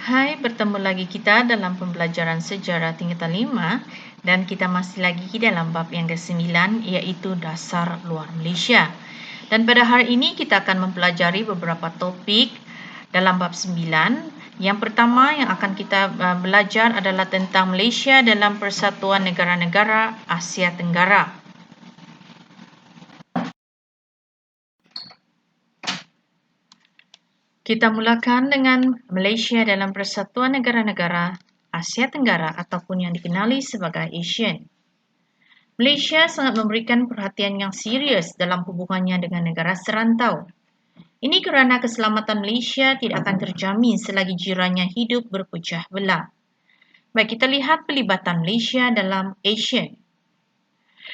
Hai, bertemu lagi kita dalam pembelajaran sejarah tingkatan 5 dan kita masih lagi dalam bab yang ke-9 iaitu dasar luar Malaysia. Dan pada hari ini kita akan mempelajari beberapa topik dalam bab 9. Yang pertama yang akan kita belajar adalah tentang Malaysia dalam Persatuan Negara-Negara Asia Tenggara. Kita mulakan dengan Malaysia dalam Persatuan Negara-Negara Asia Tenggara ataupun yang dikenali sebagai ASEAN. Malaysia sangat memberikan perhatian yang serius dalam hubungannya dengan negara serantau. Ini kerana keselamatan Malaysia tidak akan terjamin selagi jirannya hidup berpecah belah. Baik, kita lihat pelibatan Malaysia dalam ASEAN.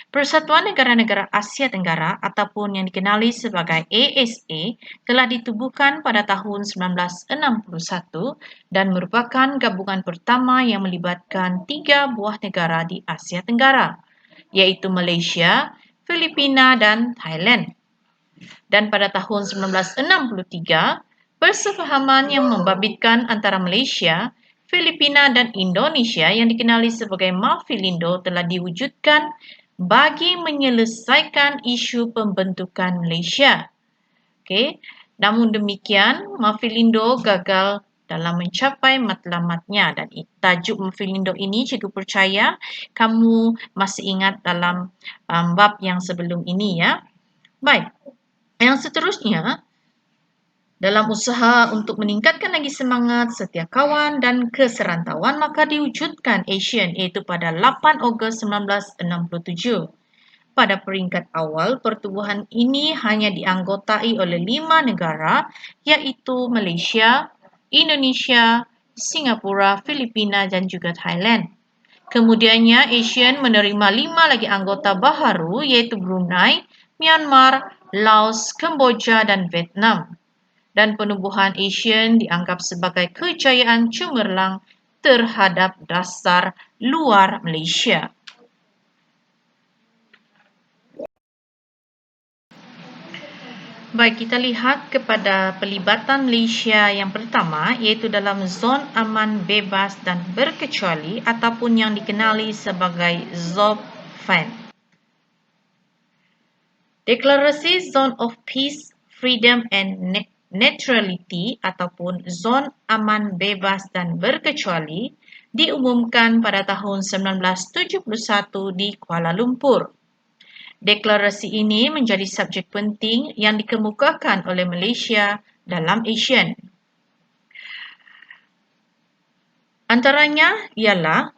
Persatuan Negara-Negara Asia Tenggara ataupun yang dikenali sebagai ASA telah ditubuhkan pada tahun 1961 dan merupakan gabungan pertama yang melibatkan 3 buah negara di Asia Tenggara, iaitu Malaysia, Filipina dan Thailand. Dan pada tahun 1963, persefahaman yang membabitkan antara Malaysia, Filipina dan Indonesia yang dikenali sebagai Mafilindo telah diwujudkan bagi menyelesaikan isu pembentukan Malaysia. Namun demikian, Mafilindo gagal dalam mencapai matlamatnya dan tajuk Mafilindo ini cikgu percaya kamu masih ingat dalam bab yang sebelum ini ya. Baik, yang seterusnya dalam usaha untuk meningkatkan lagi semangat setia kawan dan keserantauan maka diwujudkan ASEAN iaitu pada 8 Ogos 1967. Pada peringkat awal, pertubuhan ini hanya dianggotai oleh 5 negara iaitu Malaysia, Indonesia, Singapura, Filipina dan juga Thailand. Kemudiannya ASEAN menerima 5 lagi anggota baharu iaitu Brunei, Myanmar, Laos, Kemboja dan Vietnam. Dan penubuhan ASEAN dianggap sebagai kejayaan cemerlang terhadap dasar luar Malaysia. Baik, kita lihat kepada pelibatan Malaysia yang pertama iaitu dalam zon aman bebas dan berkecuali ataupun yang dikenali sebagai ZOPFAN. Deklarasi Zone of Peace, Freedom and Neutrality ataupun Zon Aman Bebas dan Berkecuali diumumkan pada tahun 1971 di Kuala Lumpur. Deklarasi ini menjadi subjek penting yang dikemukakan oleh Malaysia dalam ASEAN. Antaranya ialah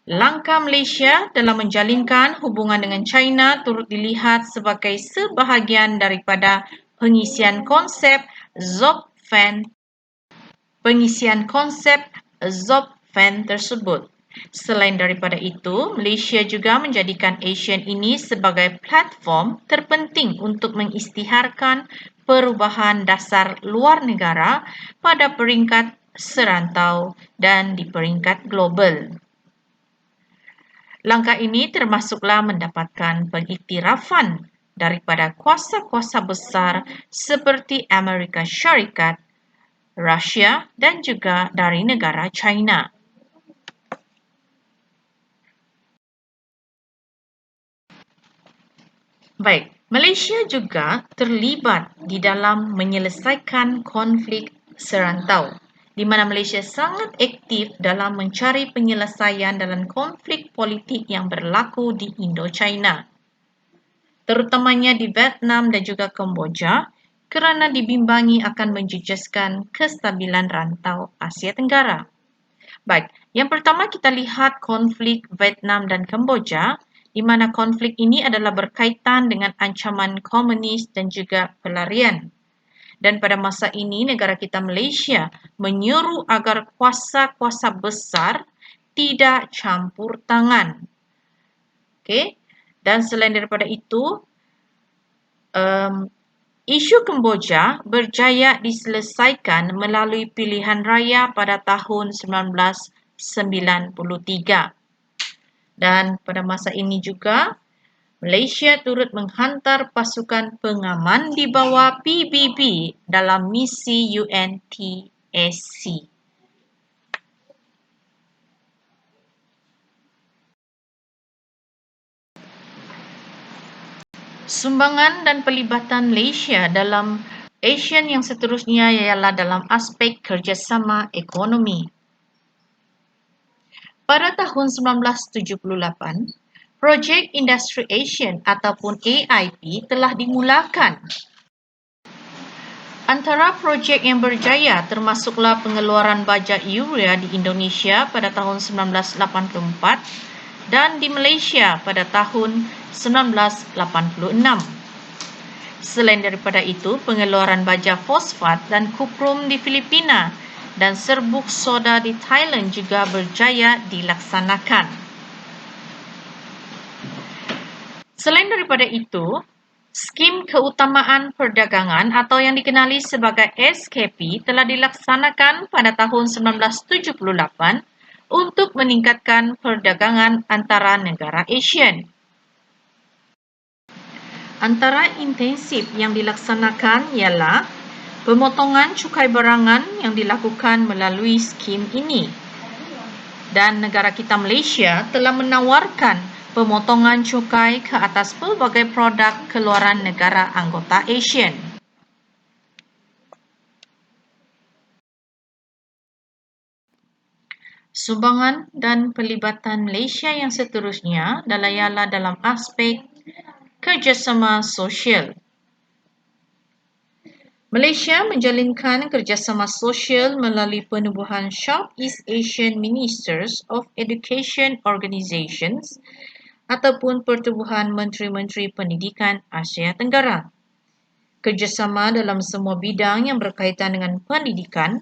langkah Malaysia dalam menjalinkan hubungan dengan China turut dilihat sebagai sebahagian daripada pengisian konsep ZOPFAN tersebut. Selain daripada itu, Malaysia juga menjadikan ASEAN ini sebagai platform terpenting untuk mengisytiharkan perubahan dasar luar negara pada peringkat serantau dan di peringkat global. Langkah ini termasuklah mendapatkan pengiktirafan daripada kuasa-kuasa besar seperti Amerika Syarikat, Rusia dan juga dari negara China. Baik, Malaysia juga terlibat di dalam menyelesaikan konflik serantau, di mana Malaysia sangat aktif dalam mencari penyelesaian dalam konflik politik yang berlaku di Indo-China, terutamanya di Vietnam dan juga Kemboja, kerana dibimbangi akan menjejaskan kestabilan rantau Asia Tenggara. Baik, yang pertama kita lihat konflik Vietnam dan Kemboja, di mana konflik ini adalah berkaitan dengan ancaman komunis dan juga pelarian. Dan pada masa ini negara kita Malaysia menyuruh agar kuasa-kuasa besar tidak campur tangan. Dan selain daripada itu, isu Kemboja berjaya diselesaikan melalui pilihan raya pada tahun 1993. Dan pada masa ini juga, Malaysia turut menghantar pasukan pengaman di bawah PBB dalam misi UNTSC. Sumbangan dan pelibatan Malaysia dalam ASEAN yang seterusnya ialah dalam aspek kerjasama ekonomi. Pada tahun 1978, Projek Industri ASEAN ataupun AIP telah dimulakan. Antara projek yang berjaya termasuklah pengeluaran baja Urea di Indonesia pada tahun 1984 dan di Malaysia pada tahun 1986. Selain daripada itu, pengeluaran baja fosfat dan kuprum di Filipina dan serbuk soda di Thailand juga berjaya dilaksanakan. Selain daripada itu, skim keutamaan perdagangan atau yang dikenali sebagai SKP telah dilaksanakan pada tahun 1978 untuk meningkatkan perdagangan antara negara ASEAN. Antara intensif yang dilaksanakan ialah pemotongan cukai barangan yang dilakukan melalui skim ini. Dan negara kita Malaysia telah menawarkan pemotongan cukai ke atas pelbagai produk keluaran negara anggota ASEAN. Sumbangan dan pelibatan Malaysia yang seterusnya ialah dalam aspek kerjasama sosial. Malaysia menjalinkan kerjasama sosial melalui penubuhan Southeast Asian Ministers of Education Organizations ataupun Pertubuhan Menteri-Menteri Pendidikan Asia Tenggara. Kerjasama dalam semua bidang yang berkaitan dengan pendidikan,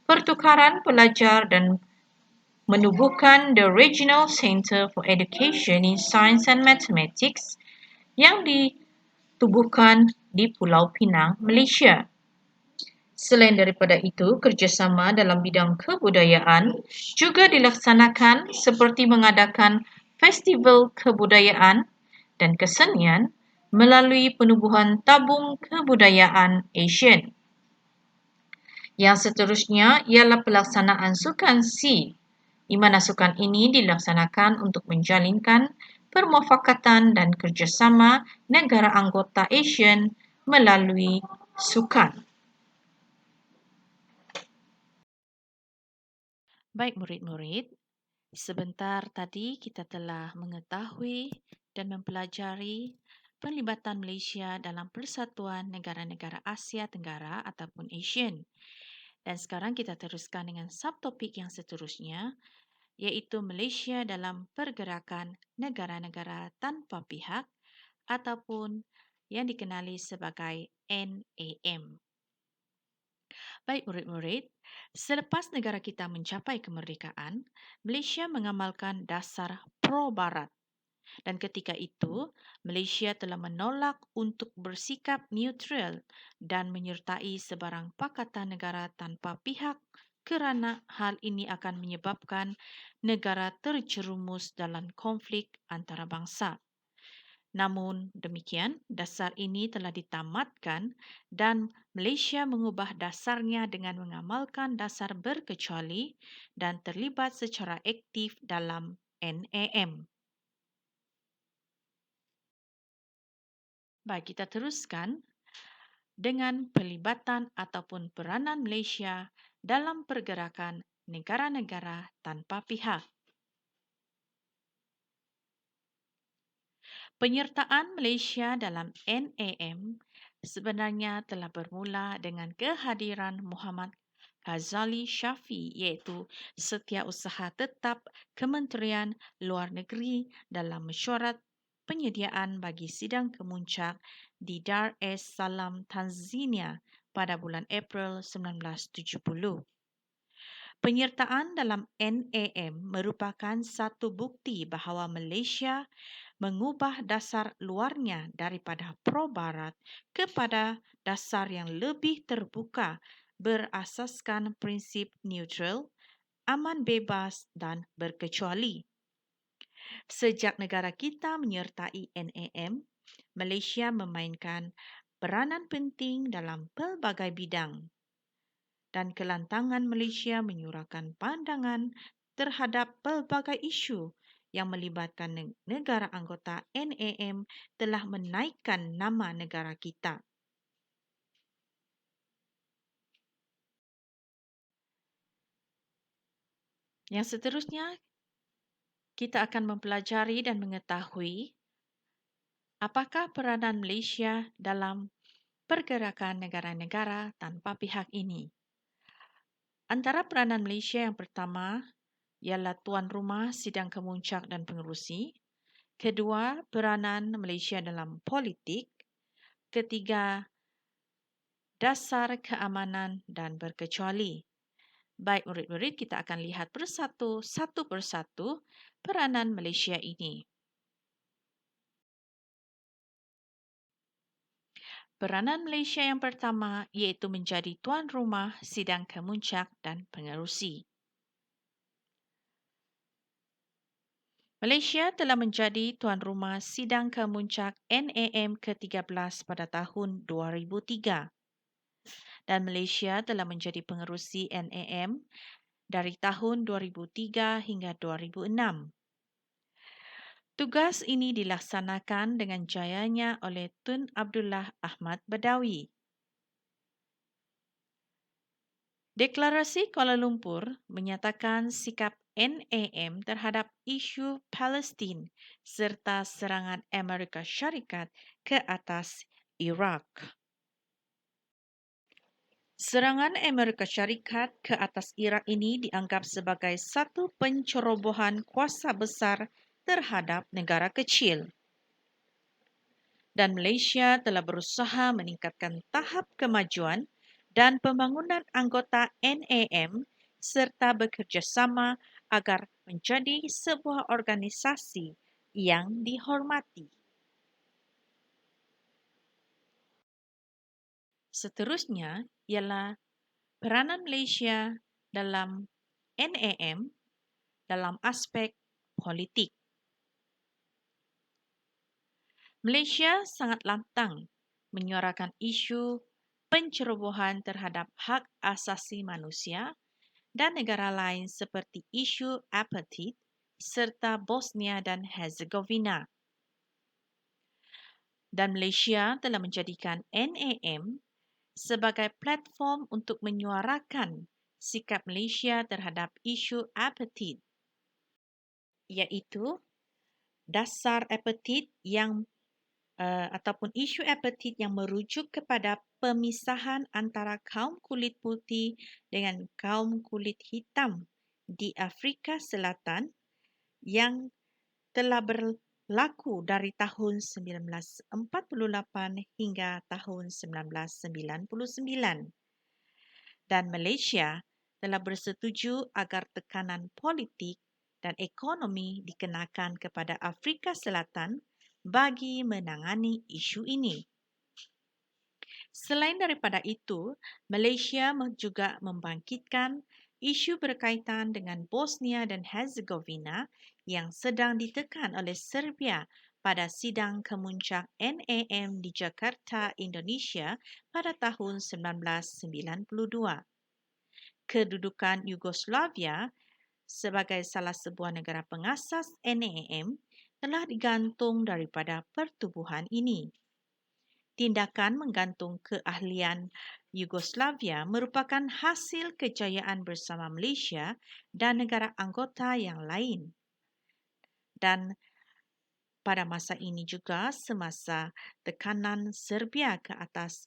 pertukaran pelajar dan menubuhkan The Regional Centre for Education in Science and Mathematics yang ditubuhkan di Pulau Pinang, Malaysia. Selain daripada itu, kerjasama dalam bidang kebudayaan juga dilaksanakan seperti mengadakan festival kebudayaan dan kesenian melalui penubuhan tabung kebudayaan ASEAN. Yang seterusnya ialah pelaksanaan Sukan C, di mana sukan ini dilaksanakan untuk menjalinkan permufakatan dan kerjasama negara anggota ASEAN melalui sukan. Baik murid-murid, sebentar tadi kita telah mengetahui dan mempelajari pelibatan Malaysia dalam Persatuan Negara-Negara Asia Tenggara ataupun ASEAN. Dan sekarang kita teruskan dengan subtopik yang seterusnya, iaitu Malaysia dalam pergerakan negara-negara tanpa pihak ataupun yang dikenali sebagai NAM. Baik murid-murid, selepas negara kita mencapai kemerdekaan, Malaysia mengamalkan dasar pro-Barat. Dan ketika itu, Malaysia telah menolak untuk bersikap neutral dan menyertai sebarang pakatan negara tanpa pihak kerana hal ini akan menyebabkan negara terjerumus dalam konflik antarabangsa. Namun demikian, dasar ini telah ditamatkan dan Malaysia mengubah dasarnya dengan mengamalkan dasar berkecuali dan terlibat secara aktif dalam NAM. Baik, kita teruskan dengan pelibatan ataupun peranan Malaysia dalam pergerakan negara-negara tanpa pihak. Penyertaan Malaysia dalam NAM sebenarnya telah bermula dengan kehadiran Muhammad Ghazali Shafie, iaitu Setiausaha Tetap Kementerian Luar Negeri dalam mesyuarat penyediaan bagi sidang kemuncak di Dar es Salaam, Tanzania pada bulan April 1970. Penyertaan dalam NAM merupakan satu bukti bahawa Malaysia mengubah dasar luarnya daripada pro-Barat kepada dasar yang lebih terbuka berasaskan prinsip neutral, aman bebas dan berkecuali. Sejak negara kita menyertai NAM, Malaysia memainkan peranan penting dalam pelbagai bidang. Dan kelantangan Malaysia menyuarakan pandangan terhadap pelbagai isu yang melibatkan negara anggota NAM telah menaikkan nama negara kita. Yang seterusnya, kita akan mempelajari dan mengetahui apakah peranan Malaysia dalam pergerakan negara-negara tanpa pihak ini. Antara peranan Malaysia yang pertama ialah tuan rumah sidang kemuncak dan pengerusi. Kedua, peranan Malaysia dalam politik. Ketiga, dasar keamanan dan berkecuali. Baik murid-murid, kita akan lihat satu persatu peranan Malaysia ini. Peranan Malaysia yang pertama iaitu menjadi tuan rumah sidang kemuncak dan pengerusi. Malaysia telah menjadi tuan rumah sidang kemuncak NAM ke-13 pada tahun 2003 dan Malaysia telah menjadi pengerusi NAM dari tahun 2003 hingga 2006. Tugas ini dilaksanakan dengan jayanya oleh Tun Abdullah Ahmad Badawi. Deklarasi Kuala Lumpur menyatakan sikap NAM terhadap isu Palestin serta serangan Amerika Syarikat ke atas Iraq. Serangan Amerika Syarikat ke atas Iraq ini dianggap sebagai satu pencerobohan kuasa besar terhadap negara kecil. Dan Malaysia telah berusaha meningkatkan tahap kemajuan dan pembangunan anggota NAM serta bekerjasama agar menjadi sebuah organisasi yang dihormati. Seterusnya ialah peranan Malaysia dalam NAM dalam aspek politik. Malaysia sangat lantang menyuarakan isu pencerobohan terhadap hak asasi manusia dan negara lain seperti isu apartheid serta Bosnia dan Herzegovina. Dan Malaysia telah menjadikan NAM sebagai platform untuk menyuarakan sikap Malaysia terhadap isu apartheid, iaitu dasar apartheid yang ataupun isu apartheid yang merujuk kepada pemisahan antara kaum kulit putih dengan kaum kulit hitam di Afrika Selatan yang telah berlaku dari tahun 1948 hingga tahun 1999. Dan Malaysia telah bersetuju agar tekanan politik dan ekonomi dikenakan kepada Afrika Selatan bagi menangani isu ini. Selain daripada itu, Malaysia juga membangkitkan isu berkaitan dengan Bosnia dan Herzegovina yang sedang ditekan oleh Serbia pada sidang kemuncak NAM di Jakarta, Indonesia pada tahun 1992. Kedudukan Yugoslavia sebagai salah sebuah negara pengasas NAM telah digantung daripada pertubuhan ini. Tindakan menggantung keahlian Yugoslavia merupakan hasil kejayaan bersama Malaysia dan negara anggota yang lain. Dan pada masa ini juga, semasa tekanan Serbia ke atas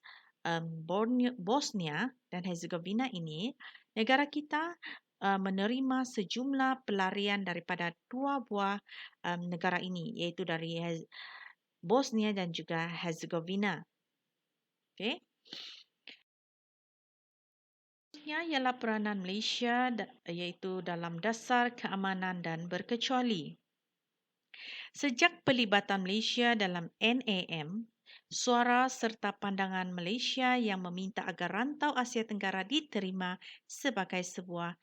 Bosnia dan Herzegovina ini, negara kita menerima sejumlah pelarian daripada dua buah negara ini, iaitu dari Bosnia dan juga Herzegovina. Okay. Seterusnya ialah peranan Malaysia iaitu dalam dasar keamanan dan berkecuali. Sejak pelibatan Malaysia dalam NAM, suara serta pandangan Malaysia yang meminta agar rantau Asia Tenggara diterima sebagai sebuah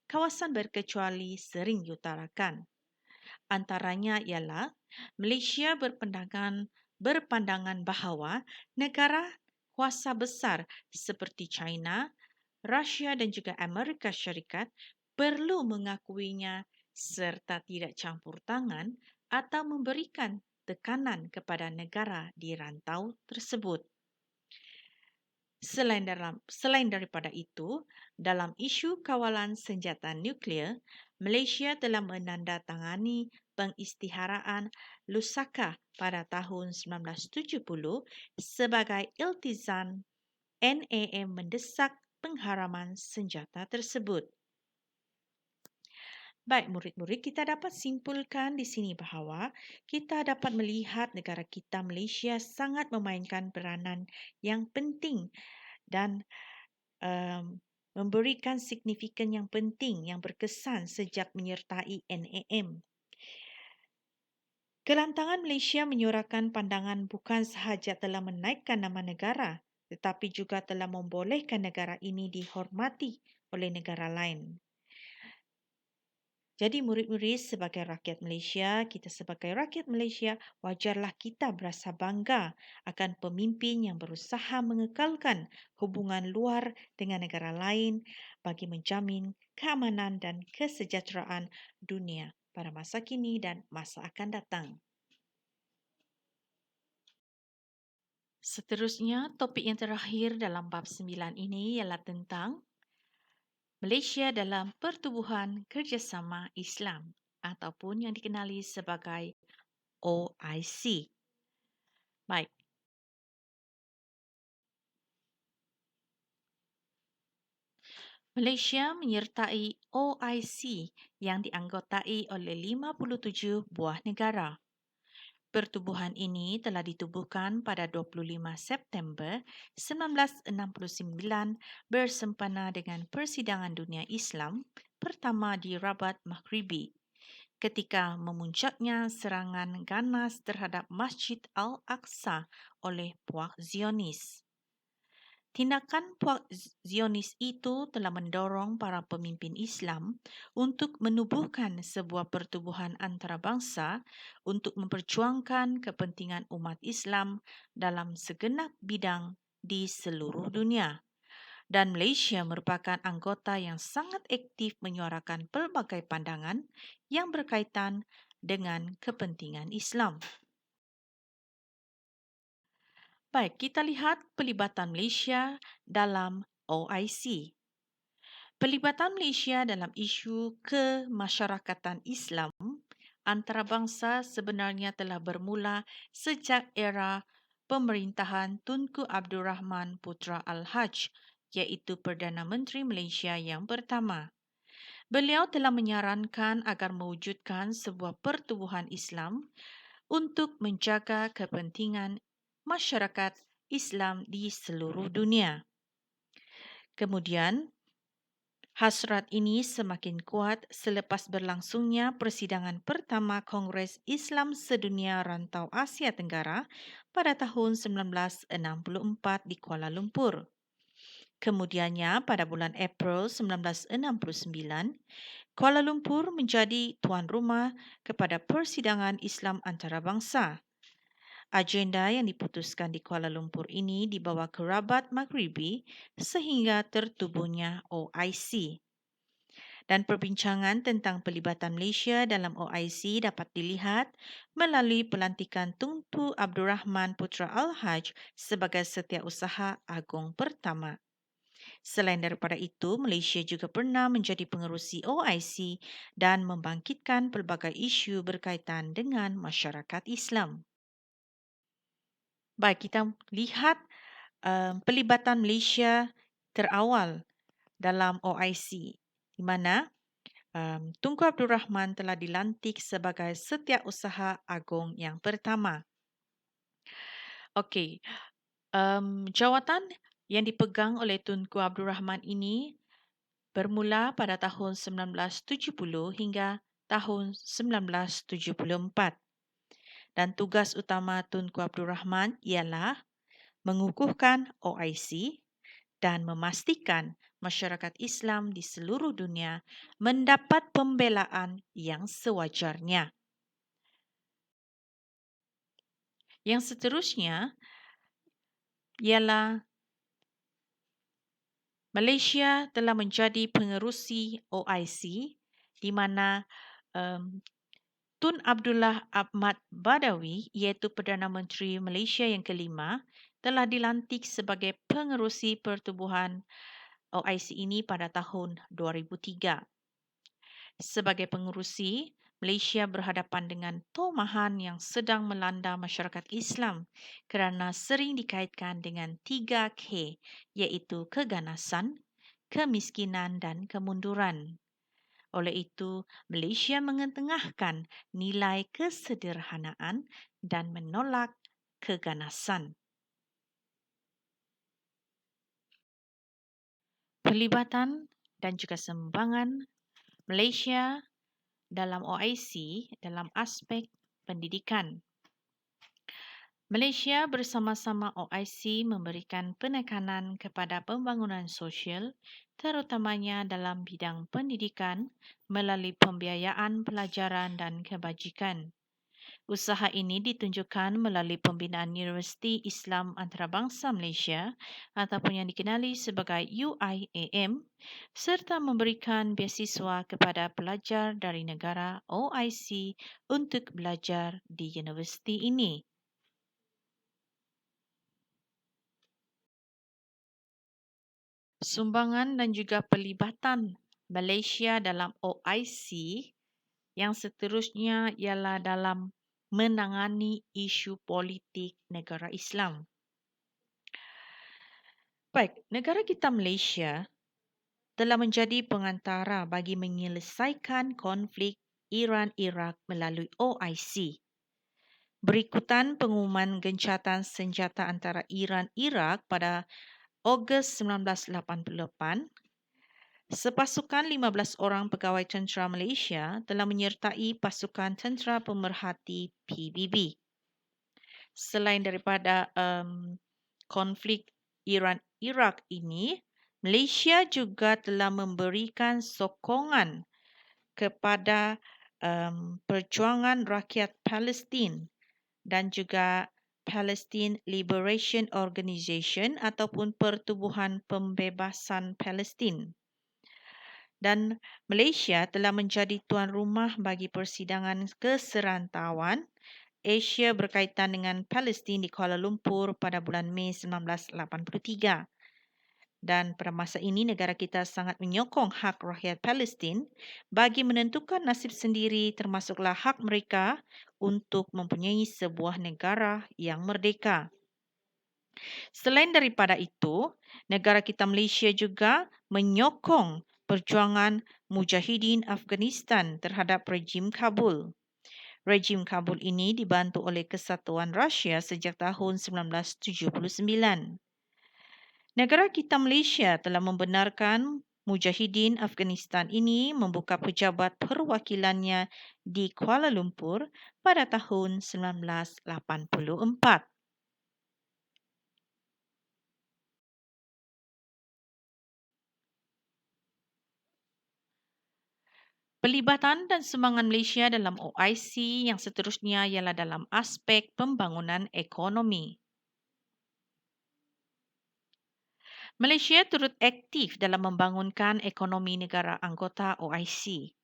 kawasan berkecuali sering diutarakan. Antaranya ialah Malaysia berpandangan bahawa negara kuasa besar seperti China, Rusia dan juga Amerika Syarikat perlu mengakuinya serta tidak campur tangan atau memberikan tekanan kepada negara di rantau tersebut. Selain daripada itu, dalam isu kawalan senjata nuklear, Malaysia telah menandatangani pengisytiharaan Lusaka pada tahun 1970 sebagai iltizam NAM mendesak pengharaman senjata tersebut. Baik murid-murid, kita dapat simpulkan di sini bahawa kita dapat melihat negara kita Malaysia sangat memainkan peranan yang penting dan memberikan signifikan yang penting yang berkesan sejak menyertai NAM. Kelantangan Malaysia menyuarakan pandangan bukan sahaja telah menaikkan nama negara, tetapi juga telah membolehkan negara ini dihormati oleh negara lain. Jadi murid-murid sebagai rakyat Malaysia, kita sebagai rakyat Malaysia, wajarlah kita berasa bangga akan pemimpin yang berusaha mengekalkan hubungan luar dengan negara lain bagi menjamin keamanan dan kesejahteraan dunia pada masa kini dan masa akan datang. Seterusnya, topik yang terakhir dalam bab 9 ini ialah tentang Malaysia dalam Pertubuhan Kerjasama Islam ataupun yang dikenali sebagai OIC. Baik. Malaysia menyertai OIC yang dianggotai oleh 57 buah negara. Pertubuhan ini telah ditubuhkan pada 25 September 1969 bersempena dengan Persidangan Dunia Islam pertama di Rabat Maghribi ketika memuncaknya serangan ganas terhadap Masjid Al-Aqsa oleh puak Zionis. Tindakan puak Zionis itu telah mendorong para pemimpin Islam untuk menubuhkan sebuah pertubuhan antarabangsa untuk memperjuangkan kepentingan umat Islam dalam segenap bidang di seluruh dunia. Dan Malaysia merupakan anggota yang sangat aktif menyuarakan pelbagai pandangan yang berkaitan dengan kepentingan Islam. Baik, kita lihat pelibatan Malaysia dalam OIC. Pelibatan Malaysia dalam isu kemasyarakatan Islam antarabangsa sebenarnya telah bermula sejak era pemerintahan Tunku Abdul Rahman Putra Al-Haj, iaitu Perdana Menteri Malaysia yang pertama. Beliau telah menyarankan agar mewujudkan sebuah pertubuhan Islam untuk menjaga kepentingan masyarakat Islam di seluruh dunia. Kemudian, hasrat ini semakin kuat selepas berlangsungnya persidangan pertama Kongres Islam Sedunia Rantau Asia Tenggara pada tahun 1964 di Kuala Lumpur. Kemudiannya, pada bulan April 1969, Kuala Lumpur menjadi tuan rumah kepada Persidangan Islam Antarabangsa. Agenda yang diputuskan di Kuala Lumpur ini dibawa ke Rabat Maghribi sehingga tertubuhnya OIC. Dan perbincangan tentang pelibatan Malaysia dalam OIC dapat dilihat melalui pelantikan Tunku Abdul Rahman Putra Al-Haj sebagai Setiausaha Agung pertama. Selain daripada itu, Malaysia juga pernah menjadi pengerusi OIC dan membangkitkan pelbagai isu berkaitan dengan masyarakat Islam. Baik, kita lihat pelibatan Malaysia terawal dalam OIC, di mana Tunku Abdul Rahman telah dilantik sebagai Setiausaha Agung yang pertama. Okey, jawatan yang dipegang oleh Tunku Abdul Rahman ini bermula pada tahun 1970 hingga tahun 1974. Dan tugas utama Tunku Abdul Rahman ialah mengukuhkan OIC dan memastikan masyarakat Islam di seluruh dunia mendapat pembelaan yang sewajarnya. Yang seterusnya ialah Malaysia telah menjadi pengerusi OIC di mana Tun Abdullah Ahmad Badawi, iaitu Perdana Menteri Malaysia yang kelima, telah dilantik sebagai pengerusi pertubuhan OIC ini pada tahun 2003. Sebagai pengerusi, Malaysia berhadapan dengan tomahan yang sedang melanda masyarakat Islam kerana sering dikaitkan dengan 3K, iaitu keganasan, kemiskinan dan kemunduran. Oleh itu, Malaysia mengetengahkan nilai kesederhanaan dan menolak keganasan. Pelibatan dan juga sumbangan Malaysia dalam OIC dalam aspek pendidikan. Malaysia bersama-sama OIC memberikan penekanan kepada pembangunan sosial, terutamanya dalam bidang pendidikan melalui pembiayaan pelajaran dan kebajikan. Usaha ini ditunjukkan melalui pembinaan Universiti Islam Antarabangsa Malaysia ataupun yang dikenali sebagai UIAM serta memberikan beasiswa kepada pelajar dari negara OIC untuk belajar di universiti ini. Sumbangan dan juga pelibatan Malaysia dalam OIC yang seterusnya ialah dalam menangani isu politik negara Islam. Baik, negara kita Malaysia telah menjadi pengantara bagi menyelesaikan konflik Iran-Iraq melalui OIC. Berikutan pengumuman gencatan senjata antara Iran-Iraq pada Ogos 1988, sepasukan 15 orang pegawai tentera Malaysia telah menyertai pasukan tentera pemerhati PBB. Selain daripada konflik Iran-Iraq ini, Malaysia juga telah memberikan sokongan kepada perjuangan rakyat Palestin dan juga Palestine Liberation Organisation ataupun Pertubuhan Pembebasan Palestin. Dan Malaysia telah menjadi tuan rumah bagi persidangan keserantauan Asia berkaitan dengan Palestin di Kuala Lumpur pada bulan Mei 1983. Dan pada masa ini negara kita sangat menyokong hak rakyat Palestin bagi menentukan nasib sendiri termasuklah hak mereka untuk mempunyai sebuah negara yang merdeka. Selain daripada itu, negara kita Malaysia juga menyokong perjuangan Mujahidin Afghanistan terhadap rejim Kabul. Rejim Kabul ini dibantu oleh Kesatuan Rusia sejak tahun 1979. Negara kita Malaysia telah membenarkan Mujahidin Afghanistan ini membuka pejabat perwakilannya di Kuala Lumpur pada tahun 1984. Pelibatan dan sumbangan Malaysia dalam OIC yang seterusnya ialah dalam aspek pembangunan ekonomi. Malaysia turut aktif dalam membangunkan ekonomi negara anggota OIC.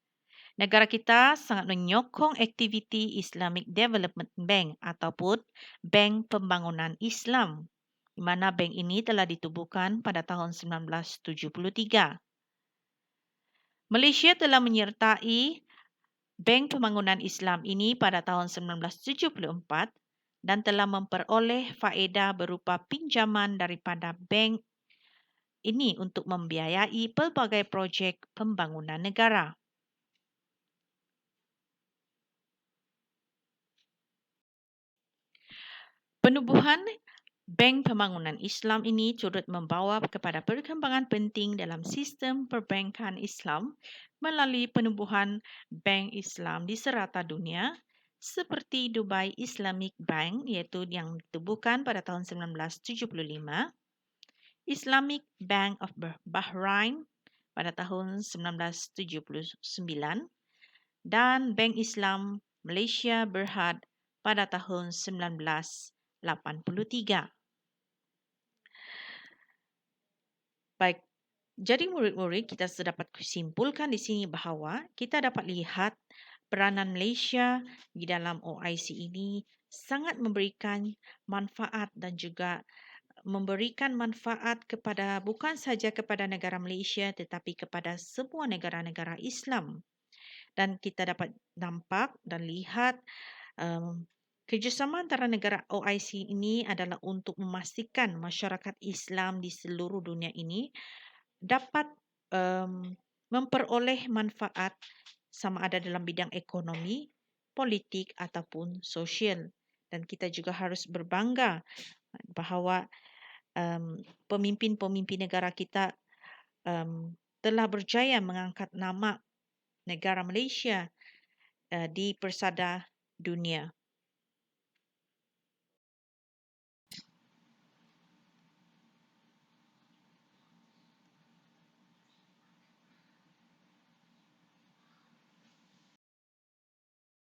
Negara kita sangat menyokong aktiviti Islamic Development Bank ataupun Bank Pembangunan Islam, di mana bank ini telah ditubuhkan pada tahun 1973. Malaysia telah menyertai Bank Pembangunan Islam ini pada tahun 1974 dan telah memperoleh faedah berupa pinjaman daripada bank ini untuk membiayai pelbagai projek pembangunan negara. Penubuhan Bank Pembangunan Islam ini turut membawa kepada perkembangan penting dalam sistem perbankan Islam melalui penubuhan bank Islam di serata dunia seperti Dubai Islamic Bank iaitu yang ditubuhkan pada tahun 1975, Islamic Bank of Bahrain pada tahun 1979 dan Bank Islam Malaysia Berhad pada tahun 1983. Baik, jadi murid-murid kita dapat simpulkan di sini bahawa kita dapat lihat Peranan Malaysia di dalam OIC ini sangat memberikan manfaat dan juga memberikan manfaat kepada bukan saja kepada negara Malaysia tetapi kepada semua negara-negara Islam. Dan kita dapat nampak dan lihat kerjasama antara negara OIC ini adalah untuk memastikan masyarakat Islam di seluruh dunia ini dapat memperoleh manfaat sama ada dalam bidang ekonomi, politik ataupun sosial. Dan kita juga harus berbangga bahawa pemimpin-pemimpin negara kita telah berjaya mengangkat nama negara Malaysia di persada dunia.